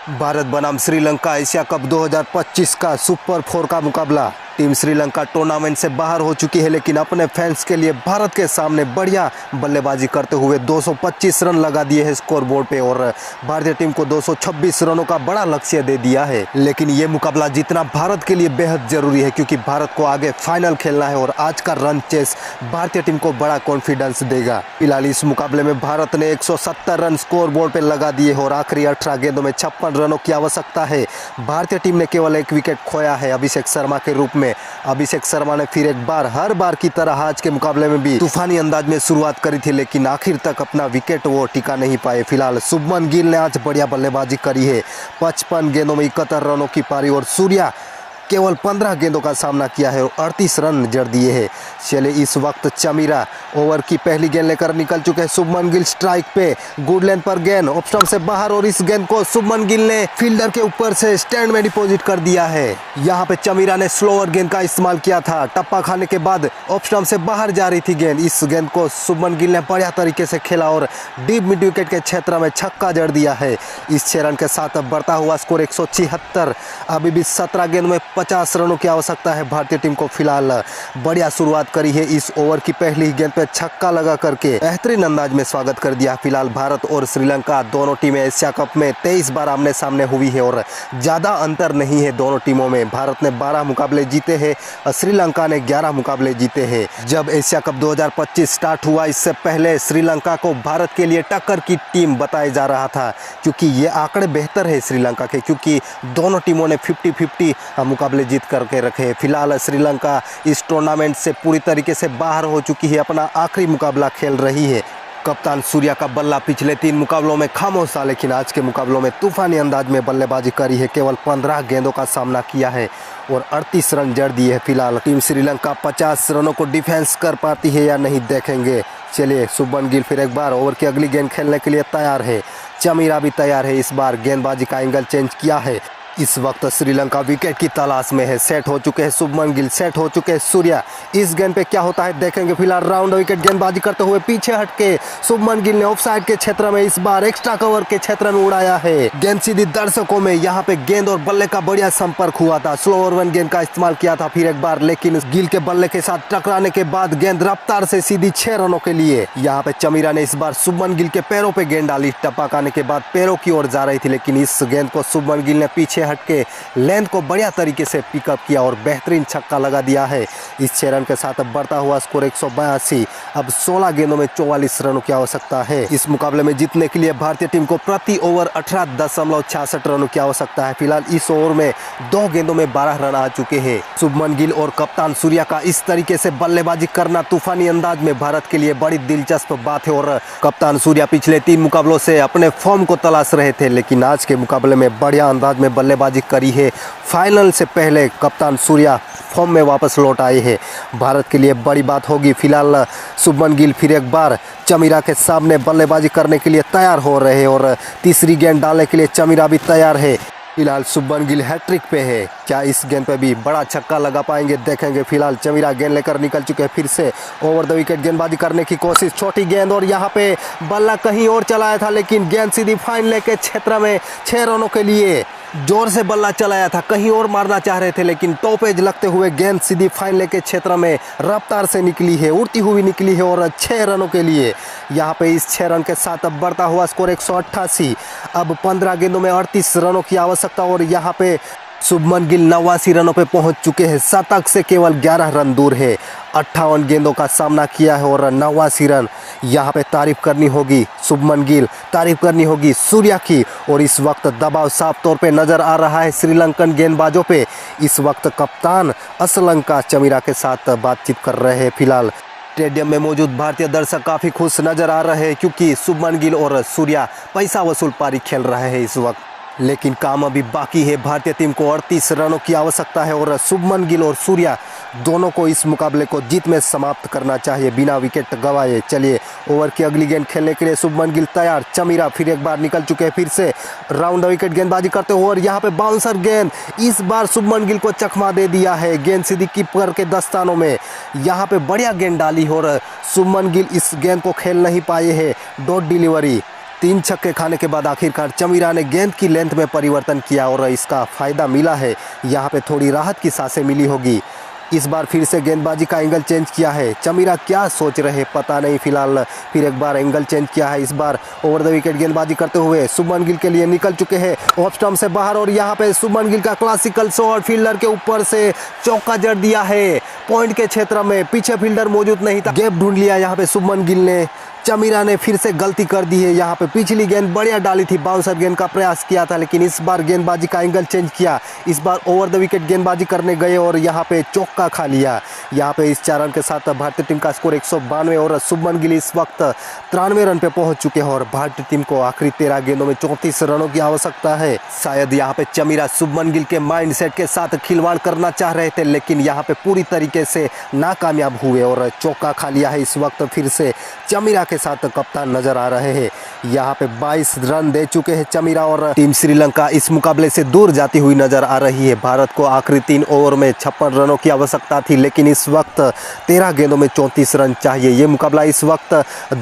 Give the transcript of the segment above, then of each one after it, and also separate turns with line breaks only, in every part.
भारत बनाम Sri Lanka Asia cup 2025 का super 4 का मुकाबला। टीम श्रीलंका टूर्नामेंट से बाहर हो चुकी है, लेकिन अपने फैंस के लिए भारत के सामने बढ़िया बल्लेबाजी करते हुए 225 रन लगा दिए हैं स्कोर बोर्ड पे और भारतीय टीम को 226 रनों का बड़ा लक्ष्य दे दिया है। लेकिन ये मुकाबला जीतना भारत के लिए बेहद जरूरी है, क्योंकि भारत को आगे फाइनल खेलना है और आज का रन चेस भारतीय टीम को बड़ा कॉन्फिडेंस देगा। फिलहाल इस मुकाबले में भारत ने 170 रन स्कोर बोर्ड पे लगा दिए और आखिरी 18 गेंदों में 56 रनों की आवश्यकता है। भारतीय टीम ने केवल एक विकेट खोया है अभिषेक शर्मा के रूप में। अभिषेक शर्मा ने फिर एक बार हर बार की तरह आज के मुकाबले में भी तूफानी अंदाज में शुरुआत करी थी, लेकिन आखिर तक अपना विकेट वो टिका नहीं पाए। फिलहाल शुभमन गिल ने आज बढ़िया बल्लेबाजी करी है। 55 गेंदों में 71 रनों की पारी और सूर्या केवल 15 गेंदों का सामना किया है और 38 रन जड़ दिए हैं। चले इस वक्त चमीरा ओवर की पहली गेंद लेकर निकल चुके हैं। शुभमन गिल स्ट्राइक पे, गुड लेंथ पर गेंद ऑफ स्टंप से बाहर और इस गेंद को शुभमन गिल ने फील्डर के ऊपर से स्टैंड में डिपॉजिट कर दिया है। यहाँ पे चमीरा ने स्लोअर गेंद का इस्तेमाल किया था। टप्पा खाने के बाद ऑफ स्टंप से बाहर जा रही थी गेंद। इस गेंद को शुभमन गिल ने बढ़िया तरीके से खेला और डीप मिड विकेट के क्षेत्र में छक्का जड़ दिया है। इस 6 रन के साथ बढ़ता हुआ स्कोर 176। अभी भी 17 गेंद में 50 रनों की आवश्यकता है भारतीय टीम को। फिलहाल बढ़िया शुरुआत करी है। इस ओवर की पहली गेंद पे छक्का लगा करके बेहतरीन अंदाज में स्वागत कर दिया। फिलहाल भारत और श्रीलंका दोनों टीमें एशिया कप में 23 बार आमने सामने हुई है और ज़्यादा अंतर नहीं है दोनों टीमों में। भारत ने 12 मुकाबले जीते हैं, श्रीलंका ने 11 मुकाबले जीते हैं। जब एशिया कप 2025 स्टार्ट हुआ, इससे पहले श्रीलंका को भारत के लिए टक्कर की टीम बताया जा रहा था, क्योंकि ये आंकड़े बेहतर है श्रीलंका के, क्योंकि दोनों टीमों ने 50-50 मुकाबले जीत करके रखे। फिलहाल श्रीलंका इस टूर्नामेंट से पूरी तरीके से बाहर हो चुकी है, अपना आखिरी मुकाबला खेल रही है। कप्तान सूर्या का बल्ला पिछले 3 मुकाबलों में खामोश था, लेकिन आज के मुकाबलों में तूफानी अंदाज में बल्लेबाजी करी है। केवल 15 गेंदों का सामना किया है और 38 रन जड़ दिए हैं। फिलहाल टीम श्रीलंका 50 रनों को डिफेंस कर पाती है या नहीं देखेंगे। चलिए, शुभमन गिल फिर एक बार ओवर की अगली गेंद खेलने के लिए तैयार है। चमीरा भी तैयार है। इस बार गेंदबाजी का एंगल चेंज किया है। इस वक्त श्रीलंका विकेट की तलाश में है। सेट हो चुके हैं शुभमन गिल, सेट हो चुके हैं सूर्या। इस गेंद पे क्या होता है देखेंगे। फिलहाल राउंड विकेट गेंदबाजी करते हुए पीछे हटके शुभमन गिल ने ऑफसाइड के क्षेत्र में इस बार एक्स्ट्रा कवर के क्षेत्र में उड़ाया है। गेंद सीधी दर्शकों में। यहाँ पे गेंद और बल्ले का बढ़िया संपर्क हुआ था। स्लो ओवर 1 गेंद का इस्तेमाल किया था फिर एक बार, लेकिन गिल के बल्ले के साथ टकराने के बाद गेंद रफ्तार से सीधी 6 रनों के लिए। यहाँ पे चमीरा ने इस बार शुभमन गिल के पैरों पे गेंद डाली। टप्पा खाने के बाद पैरों की ओर जा रही थी, लेकिन इस गेंद को शुभमन गिल ने पीछे हटके लेंथ को बढ़िया तरीके से पिकअप किया और बेहतरीन छक्का लगा दिया है। इस 6 रन के साथ बढ़ता हुआ स्कोर 182। अब 16 गेंदों में 44 रनों की आवश्यकता है। इस मुकाबले में जीतने के लिए भारतीय टीम को प्रति ओवर 18.66 रनों की आवश्यकता है। फिलहाल इस ओवर में 2 गेंदों में 12 रन आ चुके हैं। शुभमन गिल और कप्तान सूर्या का इस तरीके से बल्लेबाजी करना तूफानी अंदाज में भारत के लिए बड़ी दिलचस्प बात है और कप्तान सूर्या पिछले 3 मुकाबलों से अपने फॉर्म को तलाश रहे थे, लेकिन आज के मुकाबले में बढ़िया अंदाज में बल्लेबाजी करी है। फाइनल से पहले कप्तान सूर्या फॉर्म में वापस लौट आए हैं। भारत के लिए बड़ी बात होगी। फिलहाल शुभमन गिल फिर एक बार चमीरा के सामने बल्लेबाजी करने के लिए तैयार हो रहे हैं और तीसरी गेंद डालने के लिए चमीरा भी तैयार है। फिलहाल शुभमन गिल हैट्रिक पे है। क्या इस गेंद पे भी बड़ा छक्का लगा पाएंगे देखेंगे। फिलहाल चमीरा गेंद लेकर निकल चुके हैं। फिर से ओवर द विकेट गेंदबाजी करने की कोशिश, छोटी गेंद और यहाँ पे बल्ला कहीं और चलाया था, लेकिन गेंद सीधी फाइन लेग के क्षेत्र में 6 रनों के लिए जोर से बल्ला चलाया था। कहीं और मारना चाह रहे थे, लेकिन टॉप एज लगते हुए गेंद सीधी फाइन लेग के क्षेत्र में रफ्तार से निकली है, उड़ती हुई निकली है और 6 रनों के लिए। यहाँ पे इस 6 रन के साथ अब बढ़ता हुआ स्कोर 188। अब 15 गेंदों में 38 रनों की आवश्यकता और यहाँ पे शुभमन गिल 89 रनों पे पहुंच चुके हैं। शतक से केवल 11 रन दूर है। 58 गेंदों का सामना किया है और 89 रन। यहाँ पे तारीफ करनी होगी शुभमन गिल, तारीफ करनी होगी सूर्या की। और इस वक्त दबाव साफ तौर पे नजर आ रहा है श्रीलंकन गेंदबाजों पे। इस वक्त कप्तान असलंका चमीरा के साथ बातचीत कर रहे हैं। फिलहाल स्टेडियम में मौजूद भारतीय दर्शक काफ़ी खुश नजर आ रहे हैं, क्योंकि शुभमन गिल और सूर्या पैसा वसूल पारी खेल रहे हैं इस वक्त। लेकिन काम अभी बाकी है। भारतीय टीम को 38 रनों की आवश्यकता है और शुभमन गिल और सूर्या दोनों को इस मुकाबले को जीत में समाप्त करना चाहिए बिना विकेट गंवाए। चलिए, ओवर की अगली गेंद खेलने के लिए शुभमन गिल तैयार। चमीरा फिर एक बार निकल चुके हैं। फिर से राउंड विकेट गेंदबाजी करते हुए और यहाँ पे बाउंसर गेंद इस बार शुभमन गिल को चकमा दे दिया है। गेंद सीधी कीपर के दस्तानों में। यहाँ पे बढ़िया गेंद डाली और शुभमन गिल इस गेंद को खेल नहीं पाए हैं। डॉट डिलीवरी 3 छक्के खाने के बाद आखिरकार चमीरा ने गेंद की लेंथ में परिवर्तन किया और इसका फ़ायदा मिला है। यहाँ पे थोड़ी राहत की सांसें मिली होगी। इस बार फिर से गेंदबाजी का एंगल चेंज किया है। चमीरा क्या सोच रहे पता नहीं, फिलहाल फिर एक बार एंगल चेंज किया है। इस बार ओवर द विकेट गेंदबाजी करते हुए शुभमन गिल के लिए निकल चुके हैं ऑफ स्टंप से बाहर और यहाँ पे शुभमन गिल का क्लासिकल शॉट फील्डर के ऊपर से चौका जड़ दिया है। पॉइंट के क्षेत्र में पीछे फील्डर मौजूद नहीं था, गैप ढूंढ लिया यहाँ पे शुभमन गिल ने। चमीरा ने फिर से गलती कर दी है। यहाँ पे पिछली गेंद बढ़िया डाली थी, बाउंसर गेंद का प्रयास किया था, लेकिन इस बार गेंदबाजी का एंगल चेंज किया। इस बार ओवर द विकेट गेंदबाजी करने गए और यहाँ पे चौका खा लिया। यहाँ पे इस 4 रन के साथ भारतीय टीम का स्कोर 192 और शुभमन गिल इस वक्त 93 रन पे पहुंच चुके हैं और भारतीय टीम को आखिरी 13 गेंदों में 34 रनों की आवश्यकता है। शायद यहाँ पे चमीरा शुभमन गिल के माइंडसेट के साथ खिलवाड़ करना चाह रहे थे, लेकिन यहाँ पे पूरी तरीके से नाकामयाब हुए और चौका खा लिया है। इस वक्त फिर से चमीरा के साथ कप्तान नजर आ रहे हैं। यहाँ पे 22 रन दे चुके हैं चमीरा और टीम श्रीलंका इस मुकाबले से दूर जाती हुई नजर आ रही है। भारत को आखिरी 3 ओवर में 56 रनों की आवश्यकता थी, लेकिन इस वक्त 13 गेंदों में 34 रन चाहिए। ये मुकाबला इस वक्त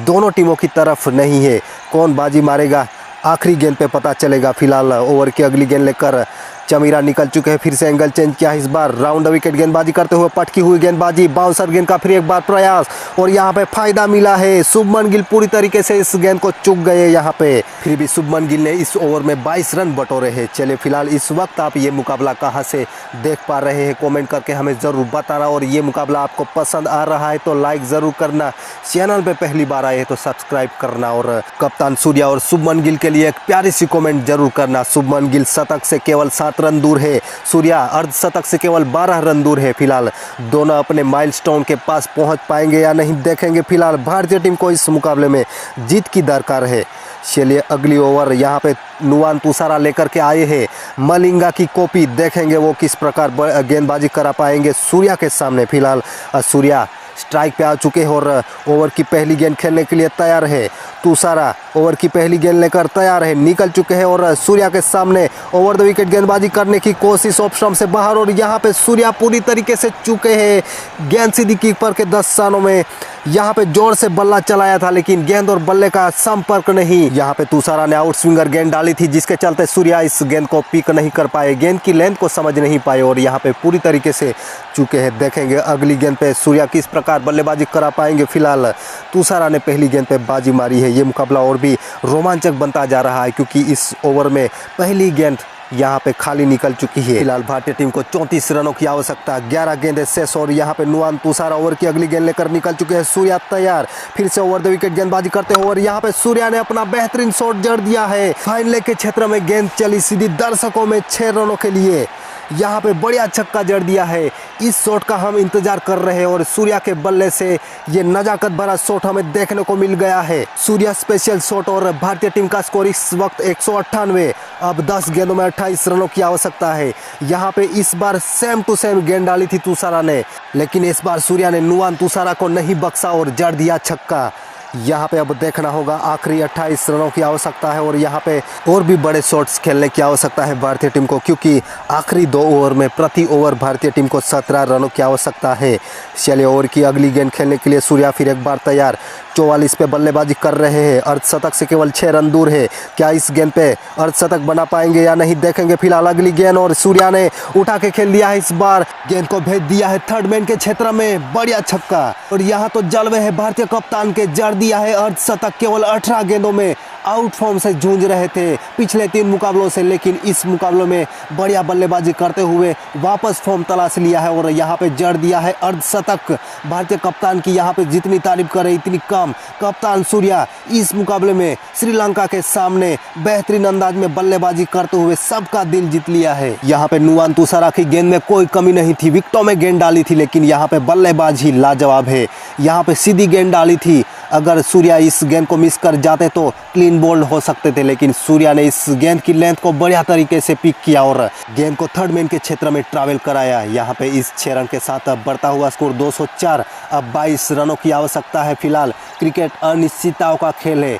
दोनों टीमों की तरफ नहीं है। कौन बाजी मारेगा आखिरी गेंद पे पता चलेगा। फिलहाल ओवर की अगली गेंद लेकर चमीरा निकल चुके हैं। फिर से एंगल चेंज किया। इस बार राउंड द विकेट गेंदबाजी करते हुए पटकी हुई गेंदबाजी, बाउंसर गेंद का फिर एक बार प्रयास और यहाँ पे फायदा मिला है। शुभमन गिल पूरी तरीके से इस गेंद को चूक गए यहाँ पे, फिर भी शुभमन गिल ने इस ओवर में 22 रन बटोरे हैं। चलिए फिलहाल इस वक्त आप ये मुकाबला कहाँ से देख पा रहे हैं कॉमेंट करके हमें ज़रूर बताना, और ये मुकाबला आपको पसंद आ रहा है तो लाइक ज़रूर करना, चैनल पे पहली बार आए हैं तो सब्सक्राइब करना, और कप्तान सूर्या और शुभमन गिल के लिए एक प्यारी सी कॉमेंट जरूर करना। शुभमन गिल शतक से केवल 7 रन दूर है, सूर्या अर्धशतक से केवल 12 रन दूर है। फिलहाल दोनों अपने माइलस्टोन के पास पहुंच पाएंगे या नहीं देखेंगे। फिलहाल भारतीय टीम को इस मुकाबले में जीत की दरकार है। चलिए अगली ओवर यहाँ पे नुवान तुषारा लेकर के आए हैं। मलिंगा की कॉपी देखेंगे वो किस प्रकार गेंदबाजी करा पाएंगे सूर्या के सामने। फिलहाल सूर्या स्ट्राइक पे आ चुके हैं और ओवर की पहली गेंद खेलने के लिए तैयार है। तुषारा ओवर की पहली गेंद लेकर तैयार है, निकल चुके हैं और सूर्या के सामने ओवर द विकेट गेंदबाजी करने की कोशिश ऑफ स्टंप से बाहर, और यहाँ पे सूर्या पूरी तरीके से चुके हैं। गेंद सीधी कीपर के 10 स्थानों में, यहाँ पे जोर से बल्ला चलाया था लेकिन गेंद और बल्ले का संपर्क नहीं। यहाँ पे तुषारा ने आउट स्विंगर गेंद डाली थी जिसके चलते सूर्या इस गेंद को पिक नहीं कर पाए, गेंद की लेंथ को समझ नहीं पाए और यहाँ पे पूरी तरीके से चुके हैं। देखेंगे अगली गेंद पे सूर्या किस प्रकार बल्लेबाजी करा पाएंगे। फिलहाल तुषारा ने पहली गेंद पे बाजी मारी है। ये मुकाबला और भी रोमांचक बनता जा रहा है क्योंकि इस ओवर में पहली गेंद यहाँ पे खाली निकल चुकी है। फिलहाल भारतीय टीम को 34 रनों की आवश्यकता, 11 गेंदें शेष, और यहाँ पे नुआन तुषारा ओवर की अगली गेंद लेकर निकल चुके हैं। सूर्या तैयार, फिर से ओवर द विकेट गेंदबाजी करते हुए और यहाँ पे सूर्या ने अपना बेहतरीन शॉट जड़ दिया है। फाइन लेग के क्षेत्र में गेंद चली सीधी दर्शकों में 6 रनों के लिए। यहाँ पे बढ़िया छक्का जड़ दिया है। इस शॉट का हम इंतजार कर रहे हैं और सूर्या के बल्ले से ये नजाकत भरा शॉट हमें देखने को मिल गया है। सूर्या स्पेशल शॉट, और भारतीय टीम का स्कोर इस वक्त 198। अब 10 गेंदों में 28 रनों की आवश्यकता है। यहाँ पे इस बार सेम टू सेम गेंद डाली थी तुषारा ने, लेकिन इस बार सूर्या ने नुआन तुषारा को नहीं बख्शा और जड़ दिया छक्का। यहाँ पे अब देखना होगा, आखिरी 28 रनों की आवश्यकता है और यहाँ पे और भी बड़े शॉट्स खेलने की आवश्यकता है भारतीय टीम को, क्योंकि आखिरी 2 ओवर में प्रति ओवर भारतीय टीम को 17 रनों की आवश्यकता है। चलिए ओवर की अगली गेंद खेलने के लिए सूर्या फिर एक बार तैयार, 44 पे बल्लेबाजी कर रहे हैं। अर्धशतक से केवल 6 रन दूर है। क्या इस गेंद पे अर्धशतक बना पाएंगे या नहीं देखेंगे। फिलहाल अगली गेंद और सूर्या ने उठा के खेल दिया है। इस बार गेंद को भेज दिया है थर्ड मैन के क्षेत्र में, बढ़िया छक्का, और यहाँ तो जलवे है भारतीय कप्तान के, जड़ दिया है अर्धशतक केवल 18 गेंदों में। आउट फॉर्म से जूझ रहे थे पिछले 3 मुकाबलों से, लेकिन इस मुकाबलों में बढ़िया बल्लेबाजी करते हुए वापस फॉर्म तलाश लिया है और यहाँ पे जड़ दिया है अर्धशतक। भारतीय कप्तान की यहाँ पे जितनी तारीफ करे इतनी कम। कप्तान सूर्या इस मुकाबले में श्रीलंका के सामने बेहतरीन अंदाज में बल्लेबाजी करते हुए सबका दिल जीत लिया है। यहाँ पे नुआन तुषारा की गेंद में कोई कमी नहीं थी, विकेटों में गेंद डाली थी, लेकिन यहाँ पे बल्लेबाजी लाजवाब है। यहाँ पे सीधी गेंद डाली थी, अगर सूर्या इस गेंद को मिस कर जाते तो क्लीन बोल्ड हो सकते थे, लेकिन सूर्या ने इस गेंद की लेंथ को बढ़िया तरीके से पिक किया और गेंद को थर्ड मैन के क्षेत्र में ट्रैवल कराया। यहाँ पे इस 6 रन के साथ अब बढ़ता हुआ स्कोर 204। अब 22 रनों की आवश्यकता है। फिलहाल क्रिकेट अनिश्चितताओं का खेल है।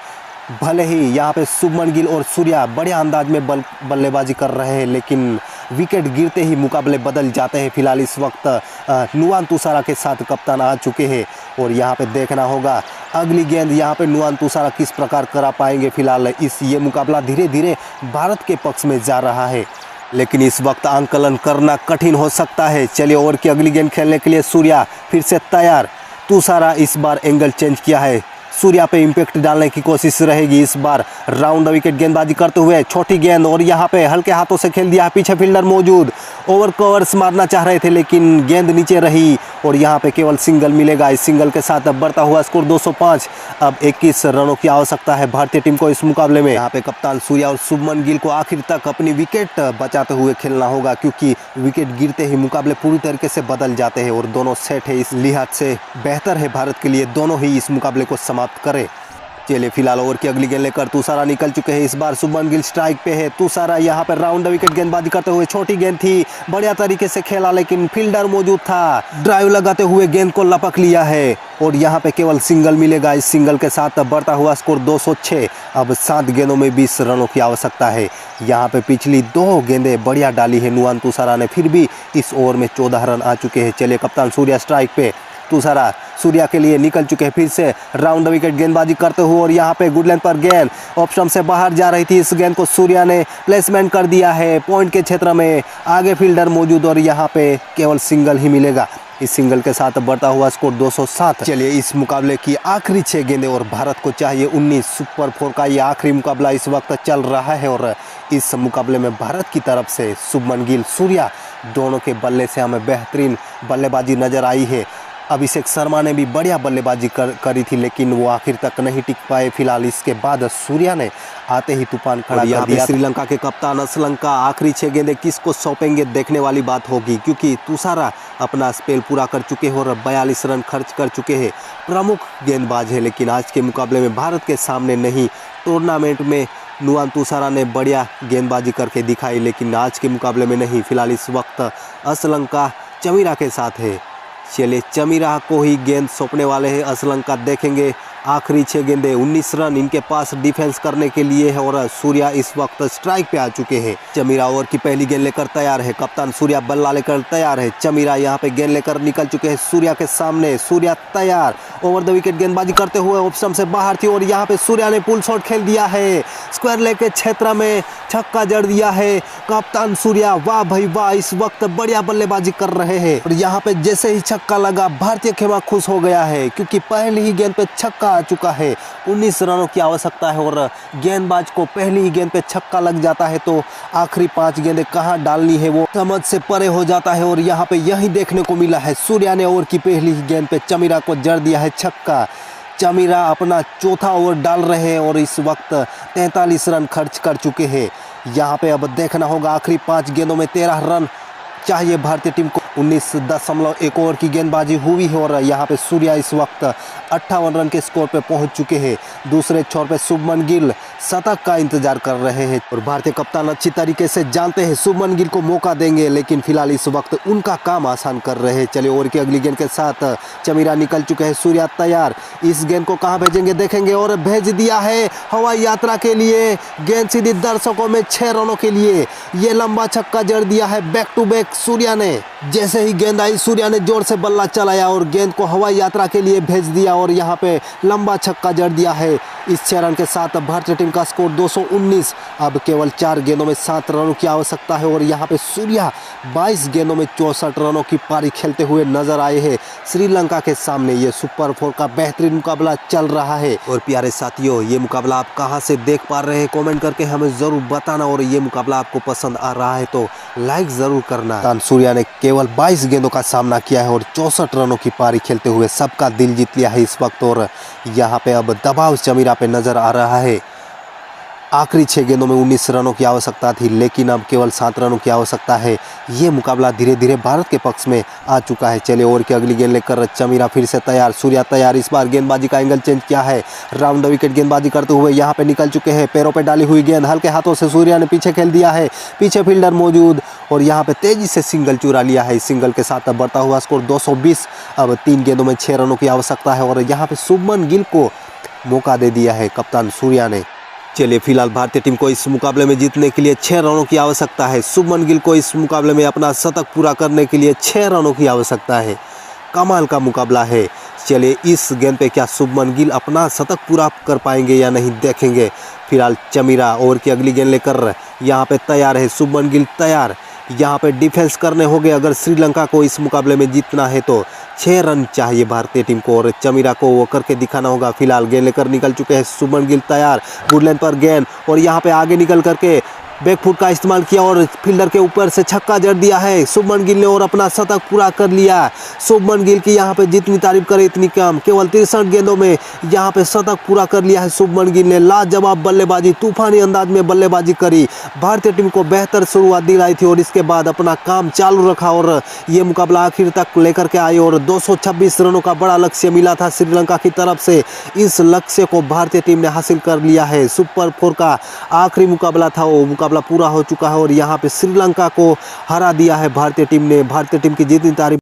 भले ही यहाँ पे शुभमन गिल और सूर्या बढ़िया अंदाज में बल्लेबाजी कर रहे हैं, लेकिन विकेट गिरते ही मुकाबले बदल जाते हैं। फिलहाल इस वक्त नुआन तुषारा के साथ कप्तान आ चुके हैं और यहाँ पे देखना होगा अगली गेंद यहाँ पे नुआन तुषारा किस प्रकार करा पाएंगे। फिलहाल ये मुकाबला धीरे धीरे भारत के पक्ष में जा रहा है, लेकिन इस वक्त आंकलन करना कठिन हो सकता है। चलिए ओवर की अगली गेंद खेलने के लिए सूर्या फिर से तैयार। तुषारा इस बार एंगल चेंज किया है, सूर्या पे इम्पैक्ट डालने की कोशिश रहेगी। इस बार राउंड विकेट गेंदबाजी करते हुए छोटी गेंद, और यहाँ पे हल्के हाथों से खेल दिया। पीछे फील्डर मौजूद, ओवर कवर्स मारना चाह रहे थे लेकिन गेंद नीचे रही और यहाँ पे केवल सिंगल मिलेगा। इस सिंगल के साथ अब बढ़ता हुआ स्कोर 205। अब 21 रनों की आवश्यकता है भारतीय टीम को इस मुकाबले में। यहाँ पे कप्तान सूर्या और शुभमन गिल को आखिर तक अपनी विकेट बचाते हुए खेलना होगा, क्योंकि विकेट गिरते ही मुकाबले पूरी तरीके से बदल जाते हैं और दोनों सेट है। इस लिहाज से बेहतर है भारत के लिए दोनों ही इस मुकाबले को समाप्त करे। चलिए फिलहाल ओवर की अगली गेंद लेकर तुषारा निकल चुके हैं। इस बार शुभमन गिल स्ट्राइक पे है। तुषारा यहाँ पर राउंड विकेट गेंदबाजी करते हुए, छोटी गेंद थी, बढ़िया तरीके से खेला लेकिन फील्डर मौजूद था, ड्राइव लगाते हुए गेंद को लपक लिया है और यहाँ पे केवल सिंगल मिलेगा। इस सिंगल के साथ बढ़ता हुआ स्कोर 206। अब 7 गेंदों में 20 रनों की आवश्यकता है। यहाँ पे पिछली 2 गेंदें बढ़िया डाली है नुआन तुषारा ने, फिर भी इस ओवर में 14 रन आ चुके हैं। चलिए कप्तान सूर्या स्ट्राइक पे, तुषारा सूर्या के लिए निकल चुके हैं फिर से राउंड विकेट गेंदबाजी करते हुए, और यहाँ पे गुड लेंथ पर गेंद ऑप्शन से बाहर जा रही थी। इस गेंद को सूर्या ने प्लेसमेंट कर दिया है पॉइंट के क्षेत्र में, आगे फील्डर मौजूद और यहाँ पे केवल सिंगल ही मिलेगा। इस सिंगल के साथ बढ़ता हुआ स्कोर 207। चलिए इस मुकाबले की आखिरी 6 गेंदें और भारत को चाहिए 19। सुपर 4 का ये आखिरी मुकाबला इस वक्त चल रहा है और इस मुकाबले में भारत की तरफ से शुभमन गिल, सूर्या दोनों के बल्ले से हमें बेहतरीन बल्लेबाजी नजर आई है। अभिषेक शर्मा ने भी बढ़िया बल्लेबाजी करी थी लेकिन वो आखिर तक नहीं टिक पाए। फिलहाल इसके बाद सूर्या ने आते ही तूफान खड़ा कर दिया। श्रीलंका के कप्तान असलंका आखिरी 6 गेंदें किसको सौंपेंगे देखने वाली बात होगी, क्योंकि तुषारा अपना स्पेल पूरा कर चुके हैं और 42 रन खर्च कर चुके हैं। प्रमुख गेंदबाज है लेकिन आज के मुकाबले में भारत के सामने नहीं। टूर्नामेंट में नुआन तुषारा ने बढ़िया गेंदबाजी करके दिखाई लेकिन आज के मुकाबले में नहीं। फिलहाल इस वक्त असलंका चमीरा के साथ है। चलिए चमीरा को ही गेंद सौंपने वाले हैं असलंका। देखेंगे आखिरी 6 गेंदें, 19 रन इनके पास डिफेंस करने के लिए है और सूर्या इस वक्त स्ट्राइक पे आ चुके हैं। चमीरा ओवर की पहली गेंद लेकर तैयार है। कप्तान सूर्या बल्ला लेकर तैयार है। चमीरा यहाँ पे गेंद लेकर निकल चुके हैं सूर्या के सामने। सूर्या तैयार, ओवर द विकेट गेंदबाजी करते हुए ऑप्शन से बाहर थी और यहाँ पे सूर्या ने पुल शॉट खेल दिया है। स्क्वायर लेग के क्षेत्र में छक्का जड़ दिया है कप्तान सूर्या। वाह भाई वाह, इस वक्त बढ़िया बल्लेबाजी कर रहे हैं और यहाँ पे जैसे ही छक्का लगा भारतीय खेमा खुश हो गया है, क्योंकि पहली ही गेंद पे छक्का आ चुका है। 19 रनों की आवश्यकता है और गेंदबाज को पहली ही गेंद पे छक्का लग जाता है तो आखिरी 5 गेंदें कहां डालनी है वो समझ से परे हो जाता है। और यहाँ पे यही देखने को मिला है। सूर्या ने ओवर की पहली ही गेंद पे चमीरा को जड़ दिया है छक्का। चमीरा अपना चौथा ओवर डाल रहे हैं और इस वक्त 43 रन खर्च कर चुके हैं। यहाँ पे अब देखना होगा आखिरी 5 गेंदों में 13 रन चाहिए भारतीय टीम को। 19.1 ओवर की गेंदबाजी हुई है और यहाँ पे सूर्या इस वक्त 58 रन के स्कोर पे पहुंच चुके हैं। दूसरे छोर पे शुभमन गिल शतक का इंतजार कर रहे हैं और भारतीय कप्तान अच्छी तरीके से जानते हैं शुभमन गिल को मौका देंगे, लेकिन फिलहाल इस वक्त उनका काम आसान कर रहे हैं। चलिए ओवर की अगली गेंद के साथ चमीरा निकल चुके हैं। सूर्या तैयार, इस गेंद को कहाँ भेजेंगे देखेंगे और भेज दिया है हवाई यात्रा के लिए। गेंद सीधी दर्शकों में 6 रनों के लिए। ये लंबा छक्का जड़ दिया है बैक टू बैक सूर्या ने। जैसे ही गेंद आई सूर्या ने जोर से बल्ला चलाया और गेंद को हवाई यात्रा के लिए भेज दिया और यहाँ पे लंबा छक्का जड़ दिया है। इस 6 रन के साथ भारतीय टीम का स्कोर 219। अब केवल 4 गेंदों में 7 रनों की आवश्यकता है और यहाँ पे सूर्या 22 गेंदों में 64 रनों की पारी खेलते हुए नजर आए हैं। श्रीलंका के सामने ये सुपर 4 का बेहतरीन मुकाबला चल रहा है। और प्यारे साथियों, ये मुकाबला आप कहाँ से देख पा रहे हैं कमेंट करके हमें जरूर बताना, और ये मुकाबला आपको पसंद आ रहा है तो लाइक जरूर करना। सूर्या ने केवल 22 गेंदों का सामना किया है और 64 रनों की पारी खेलते हुए सबका दिल जीत लिया है इस वक्त। और यहाँ पे अब दबाव चमीरा पे नजर आ रहा है। आखिरी 6 गेंदों में 19 रनों की आवश्यकता थी लेकिन अब केवल 7 रनों की आवश्यकता है। ये मुकाबला धीरे धीरे भारत के पक्ष में आ चुका है। चलिए ओवर की अगली गेंद लेकर चमीरा फिर से तैयार। सूर्या तैयार, इस बार गेंदबाजी का एंगल चेंज किया है। राउंड विकेट गेंदबाजी करते हुए यहाँ पे निकल चुके हैं। पैरों पे डाली हुई गेंद हल्के हाथों से सूर्या ने पीछे खेल दिया है। पीछे फील्डर मौजूद और यहाँ पे तेजी से सिंगल चुरा लिया है। इस सिंगल के साथ अब बढ़ता हुआ स्कोर 220। अब 3 गेंदों में 6 रनों की आवश्यकता है और यहाँ पे शुभमन गिल को मौका दे दिया है कप्तान सूर्या ने। चलिए फिलहाल भारतीय टीम को इस मुकाबले में जीतने के लिए 6 रनों की आवश्यकता है। शुभमन गिल को इस मुकाबले में अपना शतक पूरा करने के लिए 6 रनों की आवश्यकता है। कमाल का मुकाबला है। चलिए इस गेंद पे क्या शुभमन गिल अपना शतक पूरा कर पाएंगे या नहीं देखेंगे। फिलहाल चमीरा ओवर की अगली गेंद लेकर यहाँ पे तैयार है शुभमन गिल, तैयार यहाँ पे डिफेंस करने होंगे अगर श्रीलंका को इस मुकाबले में जीतना है तो। 6 रन चाहिए भारतीय टीम को और चमीरा को वो करके दिखाना होगा। फिलहाल गेंद लेकर निकल चुके हैं शुभमन गिल, तैयार गुड लेंथ पर गेंद और यहाँ पे आगे निकल करके बैकफुट का इस्तेमाल किया और फील्डर के ऊपर से छक्का जड़ दिया है शुभमन गिल ने और अपना शतक पूरा कर लिया। शुभमन गिल की यहाँ पे जितनी तारीफ करे इतनी कम, केवल 63 गेंदों में यहाँ पे शतक पूरा कर लिया है शुभमन गिल ने। लाजवाब बल्लेबाजी, तूफानी अंदाज में बल्लेबाजी करी, भारतीय टीम को बेहतर शुरुआत दिलाई थी और इसके बाद अपना काम चालू रखा और ये मुकाबला आखिर तक लेकर के आए और 226 रनों का बड़ा लक्ष्य मिला था श्रीलंका की तरफ से। इस लक्ष्य को भारतीय टीम ने हासिल कर लिया है। सुपर 4 का आखिरी मुकाबला था, वो मुकाबला पूरा हो चुका है और यहाँ पे श्रीलंका को हरा दिया है भारतीय टीम ने। भारतीय टीम की जितनी तारीफ